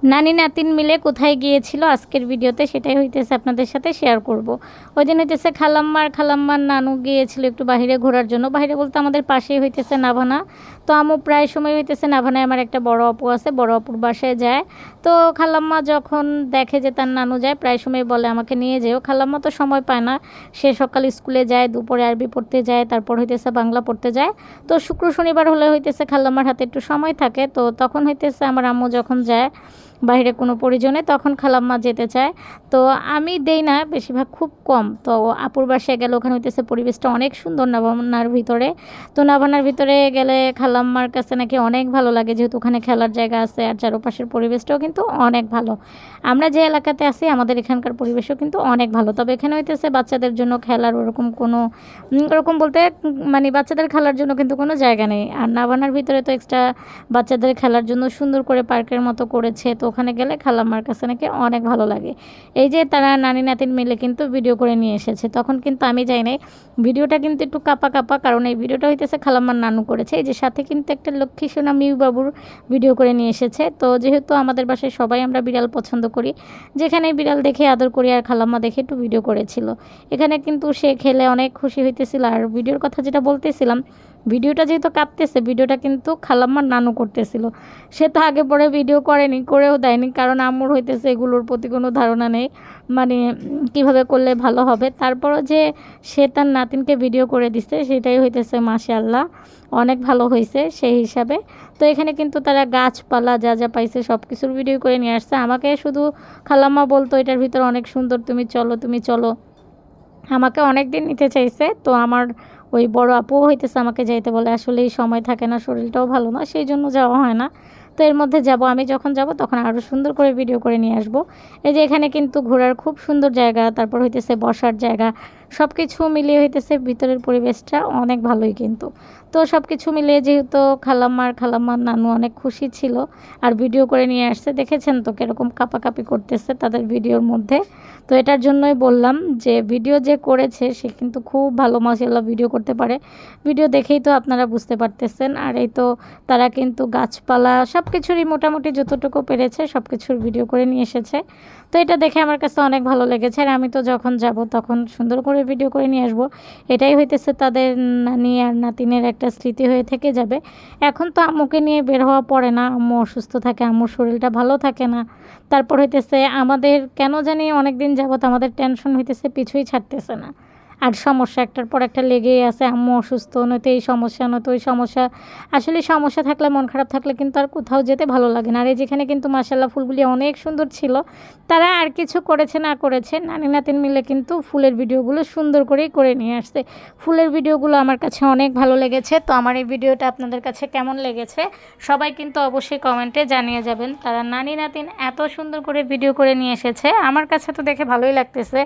নানি নাতিন মিলে কোথায় গিয়েছিল আজকের ভিডিওতে সেটাই হইতেছে আপনাদের সাথে শেয়ার করব। ওই দিন হইতেছে খালাম্মার নানু গিয়েছিল একটু বাইরে ঘোরার জন্য। বাইরে বলতে আমাদের পাশেই হইতেছে নাভানা। তো আম্মু প্রায় সময় হইতেছে নাভানায় আমার একটা বড় আপু আছে, বড় আপুর বাসায় যায়। তো খালাম্মা যখন দেখে যে তার নানু যায় প্রায় সময় বলে আমাকে নিয়ে যেও। খালাম্মা তো সময় পায় না, সে সকাল স্কুলে যায়, দুপুরে আরবি পড়তে যায়, তারপর হইতেছে বাংলা পড়তে যায়। তো শুক্র শনিবার হলে হইতেছে খালাম্মার হাতে একটু সময় থাকে, তো তখন হইতেছে আমার আম্মু যখন যায় বাইরে কোনো প্রয়োজনে তখন খালাম্মা যেতে চায়। তো আমি দেই না, বেশিরভাগ খুব কম। তো আপুর বাসায় গেলে ওখানে হইতেছে পরিবেশটা অনেক সুন্দর নাভানার ভিতরে। তো নাভানার ভিতরে গেলে খালাম্মার কাছে নাকি অনেক ভালো লাগে, যেহেতু ওখানে খেলার জায়গা আছে আর চারপাশের পরিবেশটাও কিন্তু অনেক ভালো। আমরা যে এলাকাতে আছি আমাদের এখানকার পরিবেশও কিন্তু অনেক ভালো। তবে এখানে হইতেছে বাচ্চাদের জন্য খেলার ওরকম কোনো ওরকম বলতে মানে বাচ্চাদের খেলার জন্য কিন্তু কোনো জায়গা নেই। আর নাভানার ভিতরে তো এক্সট্রা বাচ্চাদের খেলার জন্য সুন্দর করে পার্কের মতো করেছে। তো ওখানে গেলে খালাম্মার কাছে নাকি অনেক ভালো লাগে। এই যে তারা নানি নাতিন মিলে কিন্তু ভিডিও করে নিয়ে এসেছে, তখন কিন্তু আমি যাই নাই। ভিডিওটা কিন্তু একটু কাপা কাপা, কারণ এই ভিডিওটা হইতেছে খালাম্মার নানু করেছে। এই যে সাথে কিন্তু একটা লক্ষ্মী সোনা মিউ বাবুর ভিডিও করে নিয়ে এসেছে। তো যেহেতু আমাদের বাসায় সবাই আমরা বিড়াল পছন্দ করি, যেখানে বিড়াল দেখে আদর করি, আর খালাম্মা দেখে একটু ভিডিও করেছিল। এখানে কিন্তু সে খেলে অনেক খুশি হইতেছিল। আর ভিডিওর কথা যেটা বলতেছিলাম, ভিডিওটা যেহেতু কাঁপতেছে, ভিডিওটা কিন্তু খালাম্মার নানু করতেছিল। সে তো আগে পরে ভিডিও করেনি, করেও দেয়নি, কারণ আম্মুর হইতেছে এগুলোর প্রতি কোনো ধারণা নেই, মানে কিভাবে করলে ভালো হবে। তারপরও যে সে তার নাতিনকে ভিডিও করে দিচ্ছে সেটাই হইতেছে মাশাআল্লাহ, অনেক ভালো হয়েছে সেই হিসাবে। তো এখানে কিন্তু তারা গাছপালা যা যা পাইছে সব কিছুর ভিডিও করে নিয়ে আসছে। আমাকে শুধু খালাম্মা বলতো এটার ভিতর অনেক সুন্দর, তুমি চলো তুমি চলো। আমাকে অনেক দিন নিতে চাইছে, তো আমার ওই বড় আপুও হইতেছে আমাকে যাইতে বলে, আসলেই সময় থাকে না, শরীরটাও ভালো না, সেই জন্য যাওয়া হয় না। তো এর মধ্যে যাব, আমি যখন যাব তখন আরও সুন্দর করে ভিডিও করে নিয়ে আসব। এই যে এখানে কিন্তু ঘোরার খুব সুন্দর জায়গা, তারপর হইতেছে বসার জায়গা, সব কিছু মিলিয়ে হইতেছে ভিতরের পরিবেশটা অনেক ভালোই কিন্তু। তো সব কিছু মিলিয়ে যেহেতু খালাম্মার নানু অনেক খুশি ছিল আর ভিডিও করে নিয়ে আসছে, দেখেছেন তো কীরকম কাঁপাকাঁপি করতেছে তাদের ভিডিওর মধ্যে। তো এটার জন্যই বললাম যে ভিডিও যে করেছে সে কিন্তু খুব ভালো মাশাআল্লাহ ভিডিও করতে পারে। ভিডিও দেখেই তো আপনারা বুঝতে পারতেছেন। আর এই তো তারা কিন্তু গাছপালা সব কিছুরই মোটামুটি যতটুকু পেরেছে সব কিছুর ভিডিও করে নিয়ে এসেছে। তো এটা দেখে আমার কাছে অনেক ভালো লেগেছে। আর আমি তো যখন যাব তখন সুন্দর করে ভিডিও করে নিয়ে আসবো। এটাই হইতেছে তাদের নানি আর নাতিনের একটা স্মৃতি হয়ে থেকে যাবে। এখন তো আম্মুকে নিয়ে বের হওয়া পড়ে না, আম্মু অসুস্থ থাকে, আম্মুর শরীরটা ভালো থাকে না। তারপর হইতেছে আমাদের কেন জানি অনেক দিন যাবত আমাদের টেনশন হইতেছে পিছুই ছাড়তেছে না। আর সমস্যা একটার পর একটা লেগেই আছে, আম্মু অসুস্থ, নয়তো এই সমস্যা নয়তো ওই সমস্যা। আসলে সমস্যা থাকলে, মন খারাপ থাকলে কিন্তু আর কোথাও যেতে ভালো লাগে না। আর এই যেখানে কিন্তু মাশাআল্লাহ ফুলগুলি অনেক সুন্দর ছিল। তারা আর কিছু করেছে না করেছে, নানি নাতিন মিলে কিন্তু ফুলের ভিডিওগুলো সুন্দর করেই করে নিয়ে আসছে। ফুলের ভিডিওগুলো আমার কাছে অনেক ভালো লেগেছে। তো আমার এই ভিডিওটা আপনাদের কাছে কেমন লেগেছে সবাই কিন্তু অবশ্যই কমেন্টে জানিয়ে যাবেন। তারা নানি নাতিন এত সুন্দর করে ভিডিও করে নিয়ে এসেছে, আমার কাছে তো দেখে ভালোই লাগতেছে।